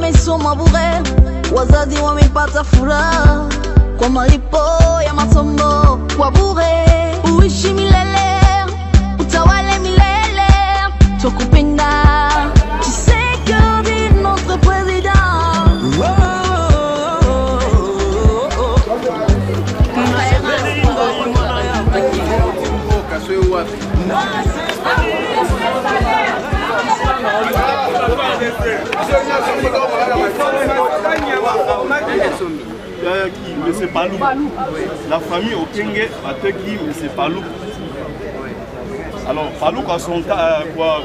wamesoma bure, wazazi wamepata furaha kwa malipo ya masomo kwa bure. Uishi milele, utawale milele, tukupenda. Tu sais que dit notre président. Mais c'est pas loup. La famille au Kenge a te qui, mais c'est pas loup. Alors, Palou à son temps,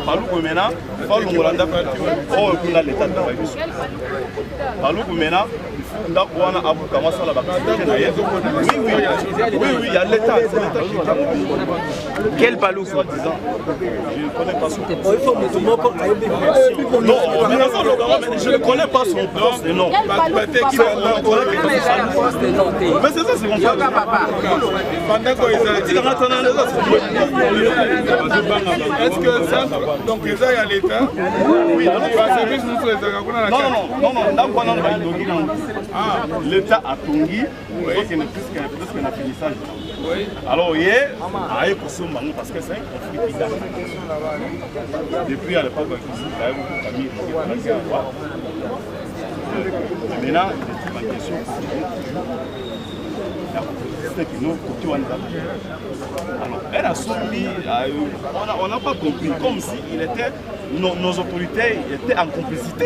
Palou maintenant, Palou Molanda, oh, on a l'état de la vie. Palou maintenant, il faut qu'on a Abou Kamasa la bataille. Oui, il y a l'état. Quel Palou je ne connais pas son nom. Non, je ne connais pas son poste et non. Mais c'est ça, c'est mon frère. Est-ce que ça, donc il y a l'État? Oui, l'État a Tongi, il n'y a plus qu'un finissage. Alors, hier, parce que c'est un conflit bizarre. Depuis à l'époque, il y a beaucoup de familles qui ont maintenant, ma question, alors, elle a soumis, on n'a pas compris, comme si nos autorités étaient en complicité.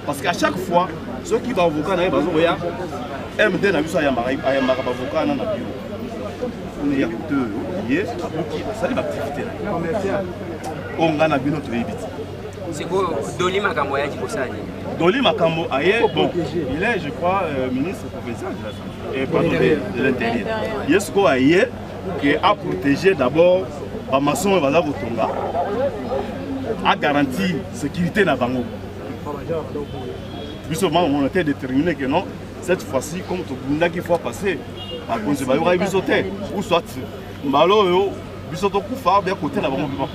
Parce qu'à chaque fois, ceux qui vont avocat, MD n'a vu ça, il y a un avocat dans le bureau. Il y a deux, ça c'est l'activité. On a vu notre évite. C'est quoi Doli Makambo ya Jikosani? Doli Makambo, bon, il est, je crois, ministre provincial de l'Intérieur. Il est ce qu'on a hier, qui a protégé d'abord la maçon et la Rotonga, a garanti la sécurité dans Bango. Justement, on était déterminé que non, cette fois-ci, comme tout le monde qu'il faut passer, par contre, il y aura bisoté, ou soit, malo, bisoto kufa, bien côté dans Bango.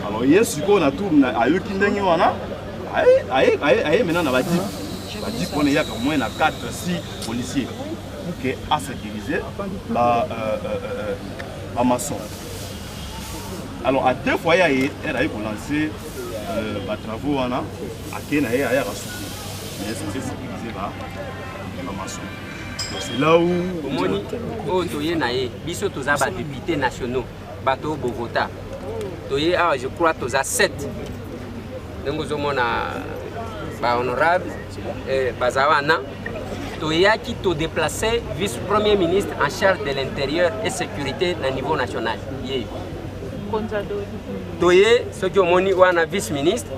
Alors, hier, ce qu'on a tout, à eux qui n'ont pas, aïe, maintenant, on va dire qu'on est au moins 4-6 policiers qui ont sécurisé la maçon. Alors, à deux fois, elle a lancé les travaux à Kenya et à Souki. Mais c'est sécurisé la maçon. C'est là où. Biso toza ba députés nationaux, bateau Bogota. Je crois que tu as 7. Donc, nous avons honorable Bazawana. Tu as qui te déplacé vice-premier ministre en charge de l'intérieur et sécurité au niveau national. Tu as ce que je vice-ministre.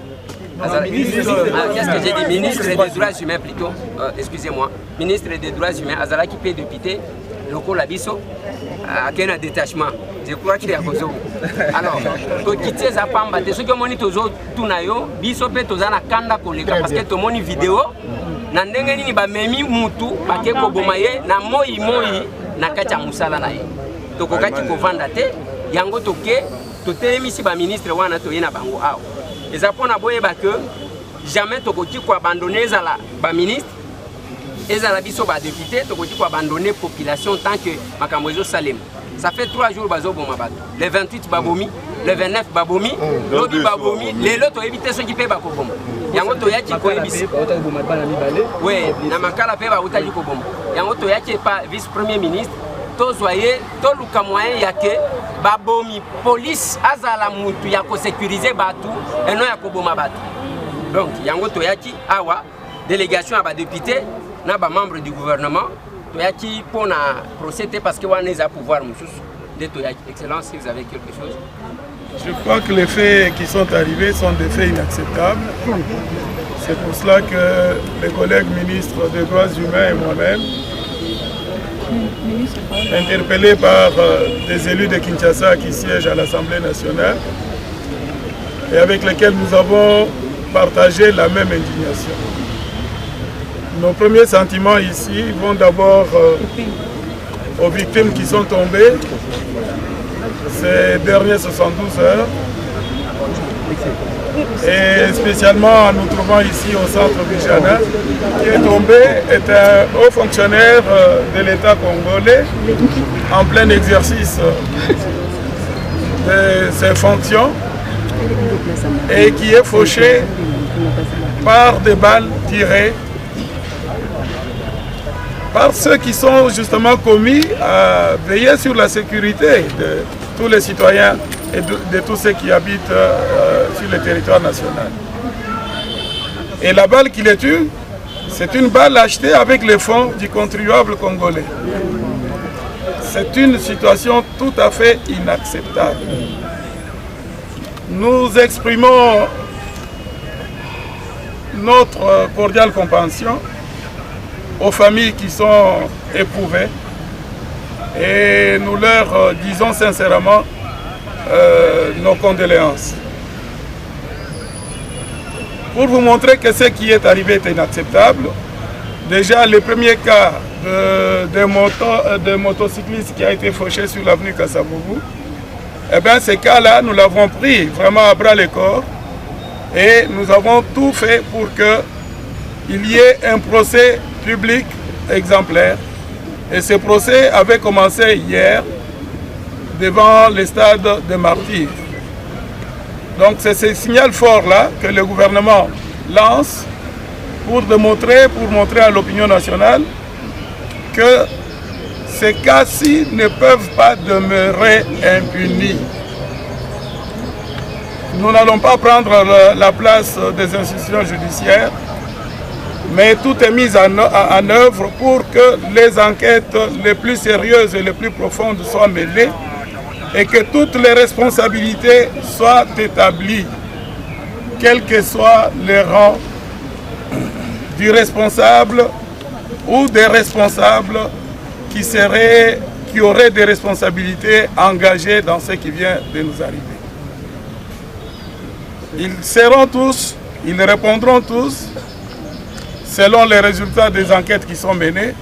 Qu'est-ce que j'ai dit? Ministre des droits humains plutôt. Excusez-moi. Ministre des droits humains. Azala qui peut député. Loko Labiso. À quel détachement? Je crois qu'il y a besoin. Alors, tu quittes les apambes, ce que moni tozo tunayo, biso pe tozana kanda koleka parce que to moni vidéo na ndenge nini ba memi mutu pake ko bomaye na moi na kacha musala na ye. To ko kati ko vanda te yango toke to telemisi ba ministre wana to yena bango awo. Ezapona boye ba que jamais to ko ko abandonner ezala ba ministre ezala biso ba député to ko abandonner population tant que makambozo salem. Ça fait 3 jours bazo bomabato. Le 28 babomi, le 29 babomi, l'autre babomi, les autres éviter ceux qui paient bakobom. Yango to yaki ko ebisi. Oui, na makala pe ba utali ko bom. Yango to yaki pas vice-premier ministre, to soyez to luka moyen yake babomi police azala mutu ya ko sécuriser batu et non ya ko bomabatu. Donc yango to yaki awa délégation à ba député na ba membre du gouvernement. Toyaki pour procéder parce que on a pouvoir de Toyaki. Excellence, si vous avez quelque chose. Je crois que les faits qui sont arrivés sont des faits inacceptables. C'est pour cela que les collègues ministres des droits humains et moi-même, interpellés par des élus de Kinshasa qui siègent à l'Assemblée nationale et avec lesquels nous avons partagé la même indignation. Nos premiers sentiments ici vont d'abord aux victimes qui sont tombées ces dernières 72 heures Et spécialement, nous trouvons ici au centre Bijana, qui est tombé, est un haut fonctionnaire de l'État congolais en plein exercice de ses fonctions et qui est fauché par des balles tirées par ceux qui sont justement commis à veiller sur la sécurité de tous les citoyens et de tous ceux qui habitent sur le territoire national. Et la balle qui les tue, c'est une balle achetée avec les fonds du contribuable congolais. C'est une situation tout à fait inacceptable. Nous exprimons notre cordiale compréhension aux familles qui sont éprouvées et nous leur disons sincèrement nos condoléances. Pour vous montrer que ce qui est arrivé est inacceptable, déjà le premier cas de motocycliste qui a été fauché sur l'avenue Kassavubu, eh bien ces cas-là, nous l'avons pris vraiment à bras le corps et nous avons tout fait pour qu'il y ait un procès public exemplaire. Et ce procès avait commencé hier devant le stade de Martyrs. Donc c'est ce signal fort-là que le gouvernement lance pour montrer à l'opinion nationale que ces cas-ci ne peuvent pas demeurer impunis. Nous n'allons pas prendre la place des institutions judiciaires, mais tout est mis en œuvre pour que les enquêtes les plus sérieuses et les plus profondes soient mêlées et que toutes les responsabilités soient établies, quel que soit le rang du responsable ou des responsables qui auraient des responsabilités engagées dans ce qui vient de nous arriver. Ils répondront tous selon les résultats des enquêtes qui sont menées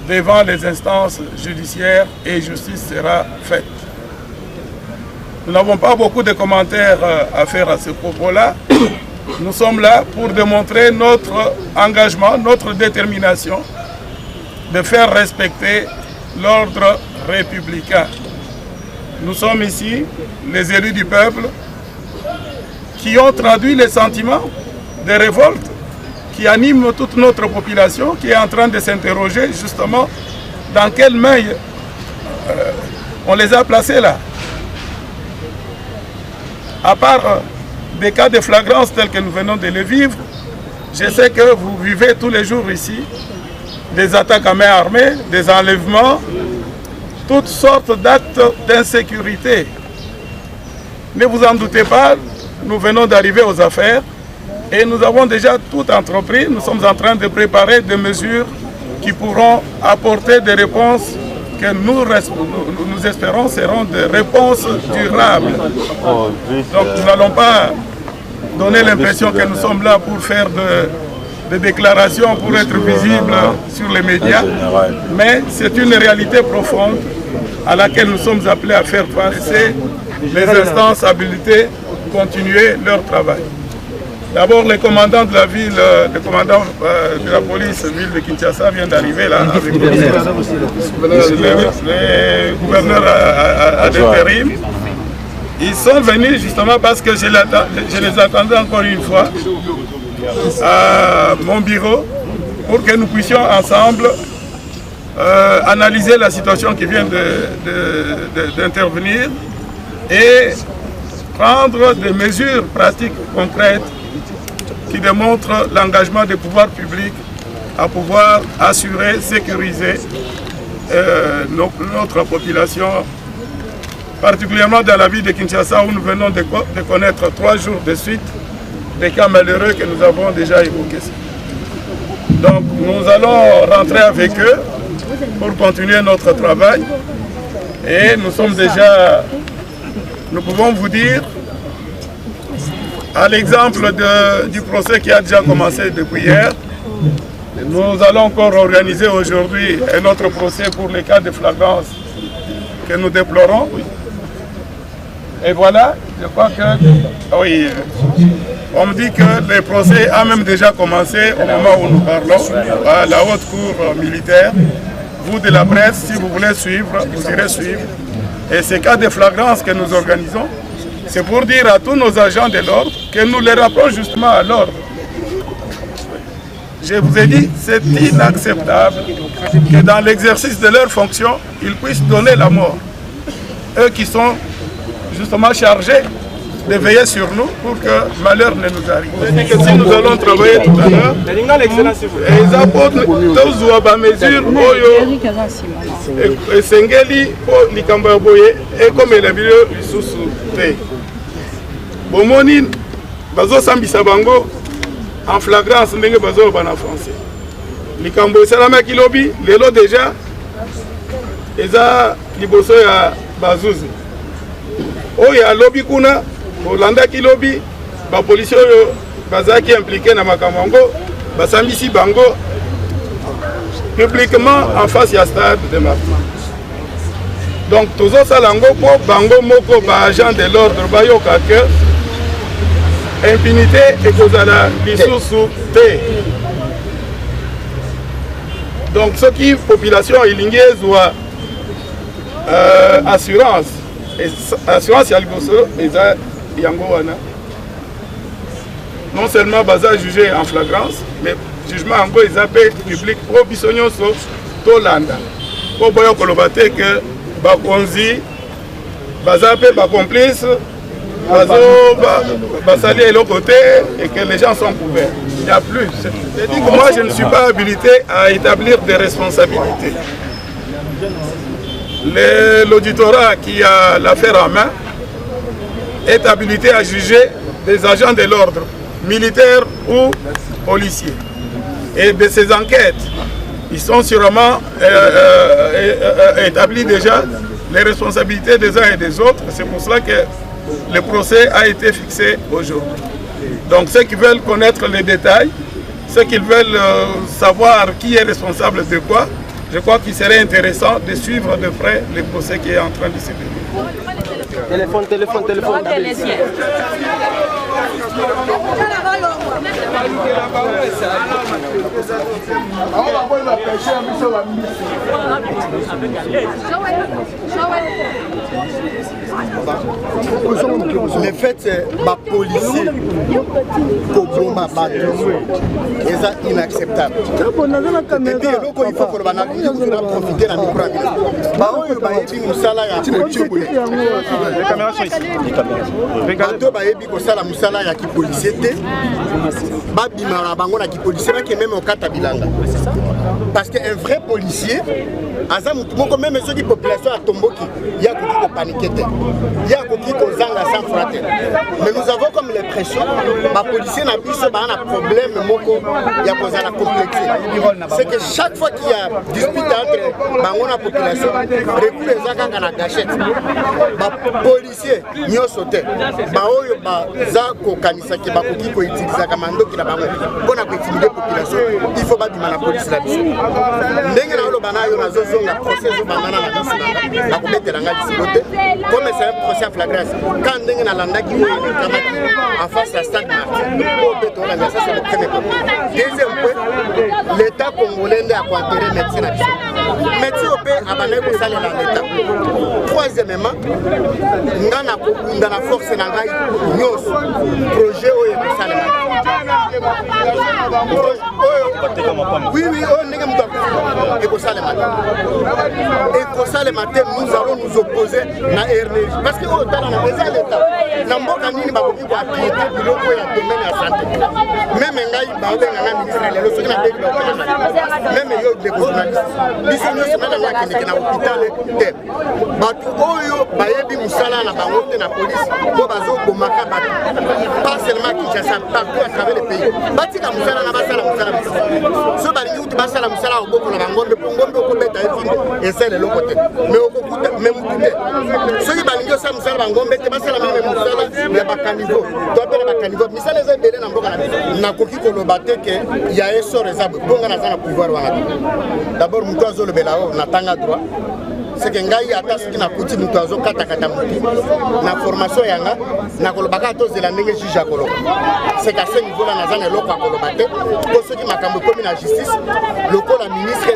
devant les instances judiciaires et justice sera faite. Nous n'avons pas beaucoup de commentaires à faire à ce propos-là. Nous sommes là pour démontrer notre engagement, notre détermination de faire respecter l'ordre républicain. Nous sommes ici, les élus du peuple, qui ont traduit les sentiments de révolte qui animent toute notre population, qui est en train de s'interroger justement dans quelle main on les a placés là. À part des cas de flagrance tels que nous venons de les vivre, je sais que vous vivez tous les jours ici des attaques à main armée, des enlèvements, toutes sortes d'actes d'insécurité. Ne vous en doutez pas, nous venons d'arriver aux affaires et nous avons déjà tout entrepris. Nous sommes en train de préparer des mesures qui pourront apporter des réponses que nous espérons seront des réponses durables. Donc nous n'allons pas donner l'impression que nous sommes là pour faire des déclarations, pour être visibles sur les médias, mais c'est une réalité profonde à laquelle nous sommes appelés à faire face les instances habilitées continuer leur travail. D'abord, le commandant de la ville, le commandant de la police ville de Kinshasa vient d'arriver là avec le gouverneur à l'intérim. Ils sont venus justement parce que je les attendais encore une fois à mon bureau pour que nous puissions ensemble analyser la situation qui vient d'intervenir et prendre des mesures pratiques concrètes qui démontrent l'engagement des pouvoirs publics à pouvoir assurer, sécuriser notre population, particulièrement dans la ville de Kinshasa où nous venons de connaître 3 jours de suite des cas malheureux que nous avons déjà évoqués. Donc nous allons rentrer avec eux pour continuer notre travail et nous pouvons vous dire, à l'exemple du procès qui a déjà commencé depuis hier, nous allons encore organiser aujourd'hui un autre procès pour les cas de flagrance que nous déplorons. Et voilà, Je crois que, oui, on me dit que le procès a même déjà commencé au moment où nous parlons à la haute cour militaire. Vous de la presse, si vous voulez suivre, vous irez suivre. Et ces cas de flagrance que nous organisons, c'est pour dire à tous nos agents de l'ordre que nous les rappelons justement à l'ordre. Je vous ai dit, c'est inacceptable que dans l'exercice de leurs fonctions, ils puissent donner la mort. Eux qui sont justement chargés de veiller sur nous pour que malheur ne nous arrive. Je que si nous allons travailler tout à l'heure, ils apportent tous les mesures et Sengeli pour les Cambaboye et comme il a vu les sous-soutés. Bomoni, Bazo Sambisa Bango, en flagrance, ndenge Bazo Bana français. Les Camboy Salama Kilobi, les lots déjà, ils ont liboso ya Bazouzi. Oh, il y a lobby kuna. Olanda ki lobby, ba police oyo bazaki impliqué na makamango, basambisi bango publiquement en face ya stade de Martin. Donc tozo salango po bango moko ba agent de l'ordre ba yoka que impunité et kozala lisusu te. Donc ce qui population ilingi ezwa assurance et assurance ya liboso eza Yangowana. Non seulement Baza jugé en flagrance, mais jugement en go, ils appellent public pro bisogno so Tolanda. Pour boyo kolobate que Bakonzi, Baza appelle ba complice, Bazo Basali est l'autre côté et que les gens sont couverts. Il n'y a plus. Je dis que moi je ne suis pas habilité à établir des responsabilités. L'auditorat qui a l'affaire en main est habilité à juger des agents de l'ordre, militaires ou policiers. Et de ces enquêtes, ils sont sûrement établis déjà les responsabilités des uns et des autres. C'est pour cela que le procès a été fixé aujourd'hui. Donc ceux qui veulent connaître les détails, ceux qui veulent savoir qui est responsable de quoi, je crois qu'il serait intéressant de suivre de près le procès qui est en train de se dérouler. Téléphone. Le fait ma policier Koboma est inacceptable. Et puis il faut que l'on profite de la micro. Les caméras sont ici. Bato bayebi ko sala musala ya ki policier te. Ba bimara bango na ki policier ba ki même au kata bilanga. Parce que un vrai policier aza mutu moko même ceux qui population a tomboki ya ko paniquer te. Ya ko ki ko zanga sans frater. Mais nous avons comme l'impression ba policier na biso ba na problème moko ya ko za la complexité. C'est que chaque fois qu'il y a dispute entre bango na population, recours ezaka kana gâchette. Policiers nyonso te baoyo baza kokanisa ke bakoki koutiliza kamandoki na bango mpona kointimider population, il faut babima na police na biso ndenge na oloba na yo nazozonga procès ezobandana na biso na kobetela nga lisiko te comme c'est un procès en flagrance quand ndenge nalandaki oyo ekamati en face ya stade Martin po beto na ça c'est le premier point. Deuxième point, l'état congolais nde akoenterre médecin na biso médecin ope abandaki kosalela l'état. Troisièmement, ngana kokunda na force na ngai nyonso projet oyo ekosalema. Oui, oyo ndenge moto ekosalema te. Nous allons nous opposer na RNG parce que oyo tala na eza l'état na mboka nini bakoki koapiete biloko ya domaine ya santé. Même ngai babenganga ministre lelo soki nabeki baopesa même yo de journaliste biso nyonso nana nakendeke na hôpital te bato oyo bayebi musala na bango te na police po bazobomaka bato pas seulement Kinshasa, partout à travers le pays. Batika musala na basala musala so balingi uti basala musala oboko na bangombe po ngombe okobeta efinde esele lokote mais okokuta même tout soki balingi osala musala bangombe te basala même musala ya bakanivo to apela bakanivo misala eza ebele na mboka na koki koloba te ke ya esor eza bonga na za na pouvoir wana d'abord mutu azolobela o na tanga droit c'est que ngai ata soki nakuti moto azokatakata motu na formation yanga nakolobaka tozela ndenge juge akoloba c'est qu'à ce niveau là naza na eloko akoloba te po soki makambo ekomi na justice lokola ministre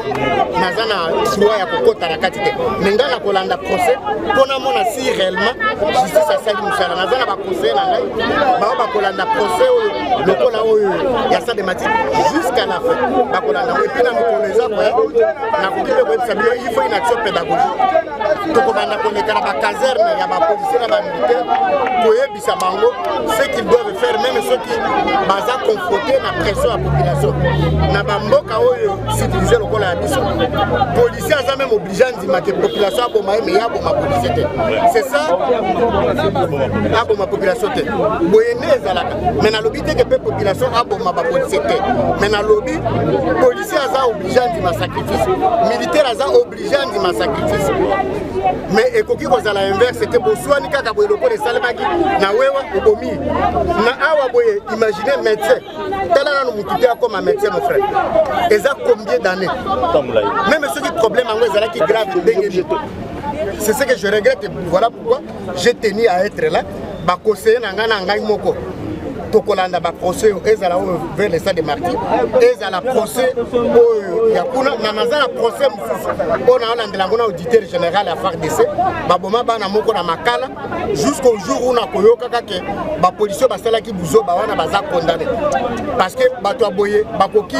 naza na droit ya kokota na kati te me ngai nakolanda procès mpona mona si réellement justice asali mosala naza na baconseiller na ngai bao bakolanda procès oyo lokola oyo ya sa de mati jusqu'à la fin bakolanda ngo epi na mikolo eza koya nakoki mpe koyebisa bino il faut une action pédagogique tokobanda koleka na bakaserne ya bapolisier na bamilitaire koyebisa bango ce qu'ils doivent faire même soki baza confronté na pression ya population na bamboka oyo civilisé lokola ya biso policier aza même obligé andima ke population aboma ye me ye aboma policier te c'est ça aboma population te boye nde ezalaka me nalobi te ke mpe population aboma bapolicier te me nalobi policier aza obligé andima sacrifice militaire aza obligé andima sacrifice mais ekoki kozala inverse te boswani kaka boye lokola esalemaki na wewe obomi na awa boye imaginez médecin tala nanu mutu te akoma médecin mon frère eza combien d'années même ceux qui problème yango ezalaki grave ndenge c'est ce que je regrette voilà pourquoi j'ai tenu à être là bakonseiller na ngai moko tokolanda baprocès ezala vers le stade de martyr ezala procès ya kuna na nazala procès mosusu mpona olandela ngo na auditeur général ya FARDC baboma bana moko na makala jusqu'au jour où nakoyokaka ke bapolisier basalaki buzoba wana baza condamné parce que bato aboye bakoki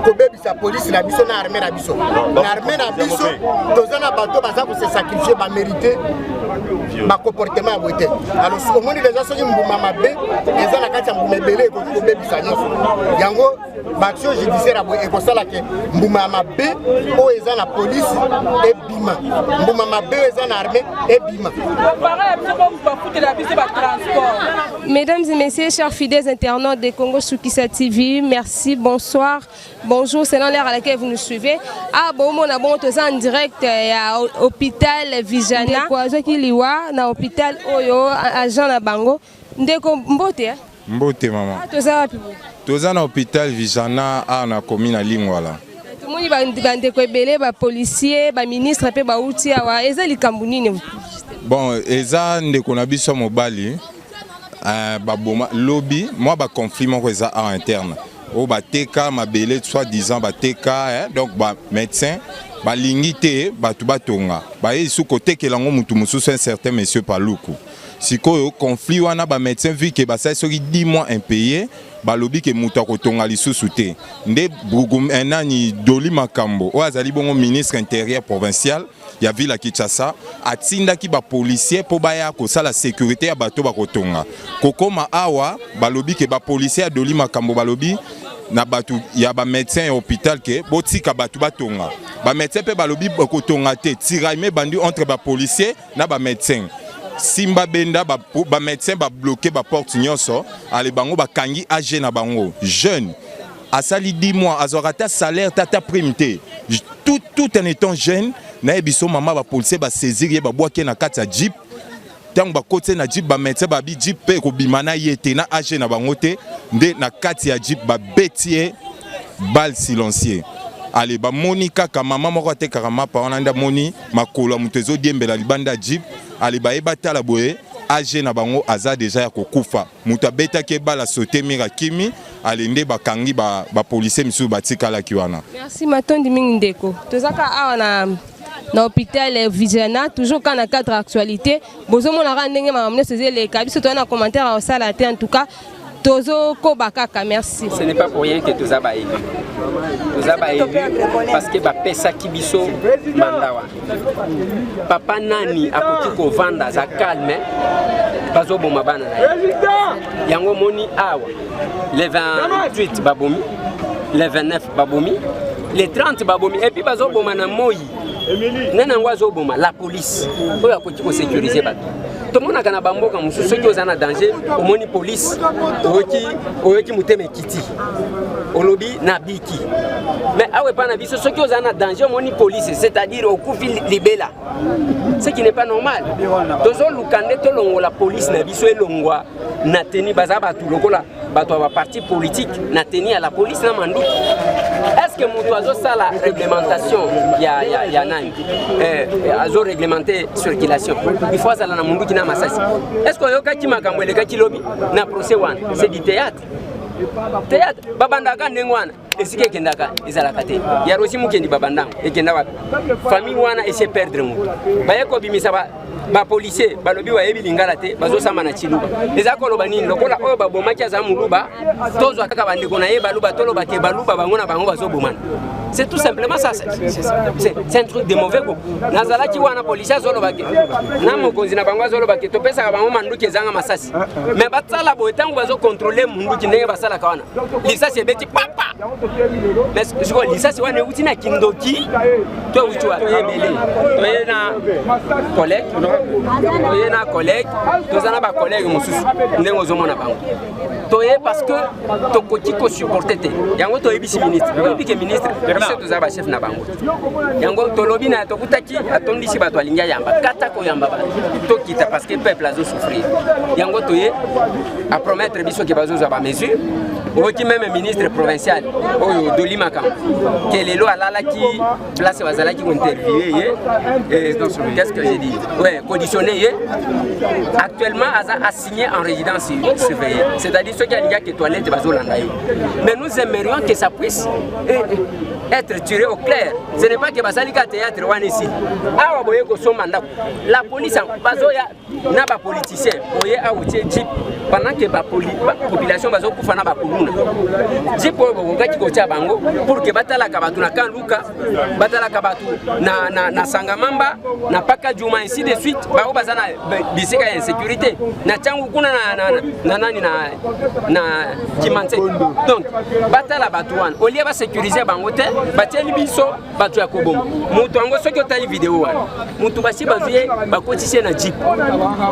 kobebisa polisi na biso na armée na biso na armée na biso toza na bato baza kose sacrifier bamérité bacomportement ya boye te alors omoni deja soki mbuma mabe eza na kati ya mbuma ebele ekoki kobebisa nyonso yango baaction judiciaire aboye ekosala ke mbuma ya mabe oyo eza na polisi ebima mbuma mabe oyo eza na armée ebima. Mesdames et messieurs, chers fidèles internautes de Congo Sukisa TV, merci, bonsoir, bonjour, c'est dans l'heure à laquelle vous nous suivez. Ah bon, on a bon, en direct à l'hôpital Vijana, qui liwa na hôpital Oyo, agent na Bango. Ndeko mbote Mbote maman. Toza na hôpital Vijana na commune na Lingwala. Tout le monde va ndeko ebele ba policier, ba ministre pe ba outi awa eza likambu nini? Bon, eza ndeko na biso mobali. Baboma lobby moi ba conflit mon réseau interne au ba teka mabele soi-disant ba teka donc ba médecin ba lingité ba tubatonga ba yesu côté que lango mutu mususu un certain monsieur Paluku sikoyo conflit wana ba médecin vu que ba ça soki 10 mois impayé ba lobby que mutu akotonga lisusu te nde brugum enani Doli Makambo o azali bongo ministre intérieur provincial ya ville à Kinshasa atinda ki ba policier po baya ko sala sécurité ya bato bakotonga kokoma awa balobi ke ba policier ya Doli Makambo balobi na batu ya ba médecin hôpital ke botika batu batonga ba médecin pe balobi bakotonga te tiraime bandi entre ba policier na ba médecin simba benda ba médecin ba bloquer ba porte nyonso ale bango ba kangi âgé na bango jeune asali 10 mois azorata salaire tata prime te tout en étant jeune na biso mama ba policier ba saisir ye ba boake na kati ya jeep tant ba côté na jeep ba médecin ba bi jeep pe ko bimana yete na âgé na bango te nde na kati ya jeep ba betier bal silencieux ale ba monika ka mama moko te karama pa onanda moni makolo mutezo diembela libanda jeep ale ba ebatala boye âgé na bango aza déjà ya kokufa muta beta ke bala sauter mira kimi alende bakangi ba policier misu batikala kiwana. Merci matondi mingi ndeko tozaka awa na hôpital Vijana toujours quand na cadre actualité bozomo na randenge mamne seze les kabiso to na commentaire au sala en tout cas tozo kobakaka merci. Ce n'est pas pour rien que tozaba élu. Tozaba élu parce que ba pesa kibiso mandawa. Papa nani akoti ko vanda za calme bazo boma bana na. Yango moni awa le 28 babomi, le 29 babomi, le 30 babomi et puis bazo boma na moyi. Nana ngwazo boma la police. Oyo akoti ko sécuriser bato. Tout le monde a bamboka mususu qui est en danger au moni police oyoki muteme kiti olobi na biki mais awe pas na biso ceux qui est en danger au moni police c'est-à-dire au kufi libela ce qui n'est pas normal tozo lukande to longo la police na biso elongwa na teni bazaba tu lokola bato ba parti politique na teni à la police na mandu. Est-ce que mon oiseau ça la réglementation ya nani azo réglementer circulation. Il faut ça na mundu kina masasi. Est-ce que yoka ki makambo eleka kilobi na procès one c'est du théâtre. Théâtre babandaka ndengwana esike kendaka ezalaka te. Ya rosi mukendi babandanga ekenda wapi. Famille wana essaie perdre mutu. Bayeko bimisa ba policier balobi wa yebi lingala te bazo sama na chiluba. Eza koloba nini lokola oyo babomaki aza muluba tozo akaka bandeko na ye baluba toloba ke baluba bango na bango bazo bomana. C'est tout simplement ça. C'est un truc de mauvais goût. Nazala ki wana policier zolo bake. Na mokonzi na bango zolo bake to pesa ka bango manduki ezanga masasi. Mais batala bo etango bazo contrôler munduki ndenge basala kawana. Lisasi ebeti papa. Mais je vois lisasi wana uti na kindoki to utwa ebele. To yena collègue, to yena collègue, to zana ba collègue mususu ndenge ozomona bango. To ye parce que to koti ko supporter te. Yango to ebisi ministre. Oyebi ke ministre c'est tout chef na bango. Yango tolobi na tokutaki atondisi bato alinga yamba kata ko yamba ba. To kita parce que le peuple a souffrir. Yango toye a promettre biso ke bazo za ba mesure. Oki même ministre provincial oyo Dolima Kam que les lois alala qui place bazala qui interviewer qu'est-ce que j'ai dit ouais conditionné actuellement a signé en résidence surveillée, c'est-à-dire ceux qui alinga que toilette bazo landa. Mais nous aimerions que ça puisse être tiré au clair. Ce n'est pas que basalika théâtre wana ici. Awa boye ko somanda. La police bazoya na ba politicien boye awutie jeep pendant que ba population bazo kufa na ba kuluna. Jeep boye ngaki ko tia bango pour que batala ka batu na Kanluka, batala ka batu na Sangamamba, na Paka Juma ainsi de suite. Ba bazana bisika ya insécurité. Na changu kuna na nani na Kimante. Donc batala batu wana. Olia ba sécuriser bango te bateli biso batu ya koboma mutu ango soki otali vidéo wana mutu basi bazuye bakotise na jeep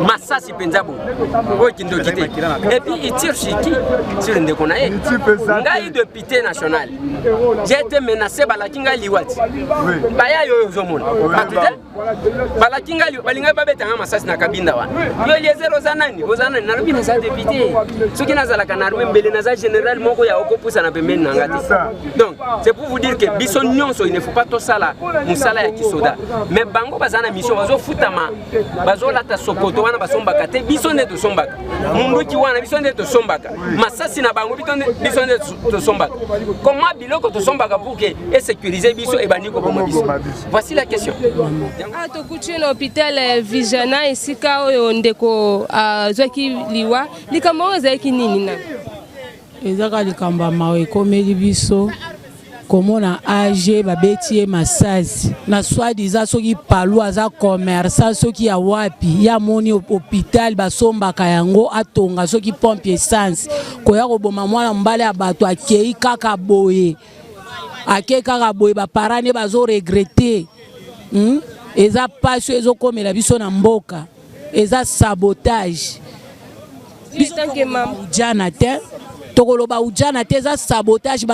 masasi penza bo oyo kindoki te et puis il tire sur ndeko na ye ngai député national j'ai été menacé balaki ngai liwati baya yo zomona batute balaki ngai balinga babetanga masasi na kabinda wana yo liezero zanani ozana na lobi na za député soki nazala kana mbele na za général moko ya okopusa na pembeni na ngati. Donc c'est pour vous dire que biso nyonso il ne faut pas tout ça là musala ya kisoda mais bango bazana mission bazo futama bazo lata sokoto wana basombaka te biso ne to sombaka mundu ki wana biso ne to sombaka masasi na bango biso ne to sombaka comment biloko to sombaka pour que et sécuriser biso et bandiko pour biso. Voici la question. Ah to kuchi na hôpital Vigiana esika oyo ndeko zwaki liwa likambo ezaki nini na ezaka likamba mawe komeli biso komona age babeti masasi na soi-disant soki palu aza commerçant soki ya wapi ya moni hôpital basombaka yango atonga soki pompe essence koya koboma mwana mbale ya bato akei kaka boye baparane bazo regretter eza pasio ezokomela biso na mboka eza sabotage biso jana te tokoloba ujana te eza sabotage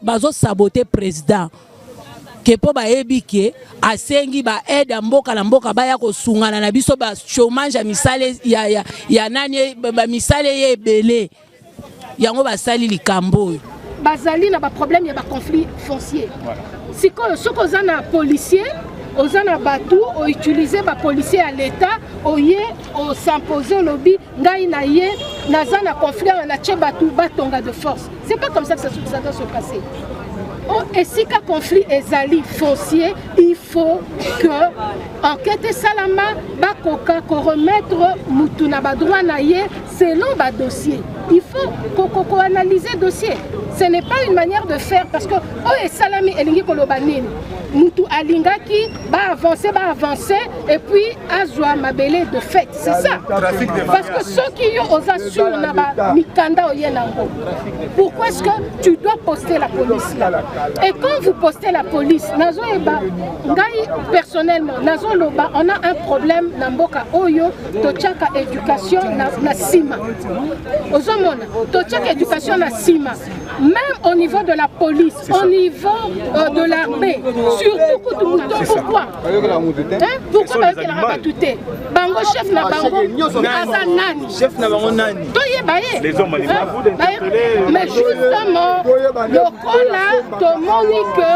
bazo saboter président ke po bayebi ke asengi ba aide mboka na mboka baya kosungana na biso ba chômage ya misale ya nani ba misale ye ebele yango basali likambo bazali na ba problème ya ba conflit foncier sikoyo soko zana policier ozana batu o utiliser ba policier à l'état oye o s'imposer lobby ngai na ye nazana conflit na tche batu batonga de force. C'est pas comme ça que ça doit se passer. Et si un conflit est allié foncier, il faut que enquête salama bakoka ko remettre mutuna ba droit na ye selon ba dossier. Il faut qu'on analyse le dossier. Ce n'est pas une manière de faire parce que oh et salami elingi kolobanine mutu alingaki ba avancer et puis azwa mabele de fait. C'est ça. Parce que ceux qui ont aux assure na ba mikanda oyenango. Pourquoi est-ce que tu dois poster la police là? Et quand vous postez la police, nazo eba ngai personnellement nazo loba on a un problème na mboka oyo to tchaka éducation na sima. Ozomona to tchaka éducation na sima. même au niveau de la police, au niveau de l'armée, surtout Koutoumoutoué, pourquoi? Pourquoi Bayoke la Rabatouté? Bango chef na bango, Aza nani? Chef na bango nani? Toye baye. Les hommes mais justement, le Kola, Tomoni que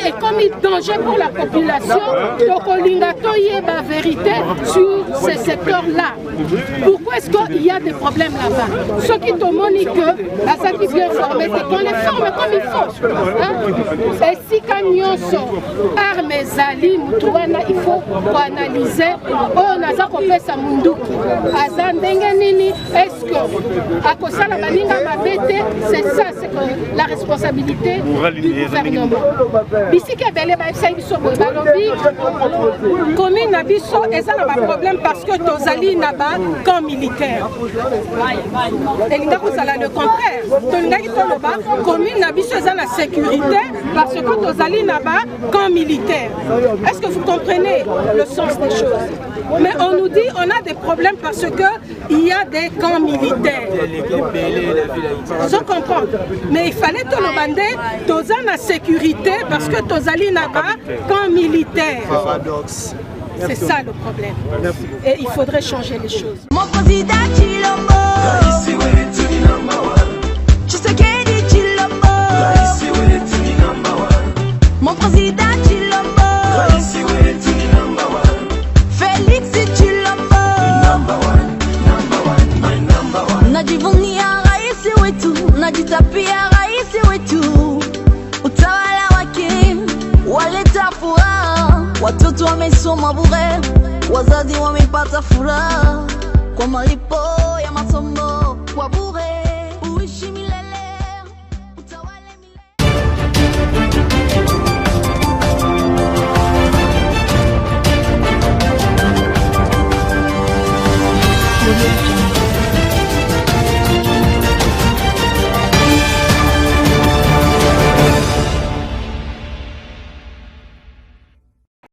est commis danger pour la population, Tokolinga Toye ba vérité sur ces secteurs-là. Pourquoi est-ce qu'il y a des problèmes là-bas? Ceux qui Tomoni que Aza qui bien formé, c'est qu'on les forme comme il faut. Et si quand sont armes zali, il faut analyser. Oh, Naza Kopesa Munduki. Aza Ndengenini, est-ce que à Kosala Baninga Mabete, c'est ça, c'est la responsabilité du gouvernement. Bisiki Bele Baïsa Biso Balobi, commune Nabiso, et ça n'a pas de problème parce que Tozali n'a pas comme militaire. Et il y a le contraire. Commune Nabiso est la sécurité parce que Tozali n'a pas comme militaire. Est-ce que vous comprenez le sens des choses? Mais on nous dit on a des problèmes parce qu'il y a des camps militaires. Je comprends. Mais il fallait que nous bandions tous la sécurité parce que Tozali n'a pas camp militaire. C'est ça le problème. Et il faudrait changer les choses. Mon président Chilombo, Tshisekedi Chilombo, mon président Chilombo, Félix Chilombo, najivunia rais wetu, najitapia rais wetu, utawala wake waleta furaha, watoto wamesoma bure, wazazi wamepata furaha kwa malipo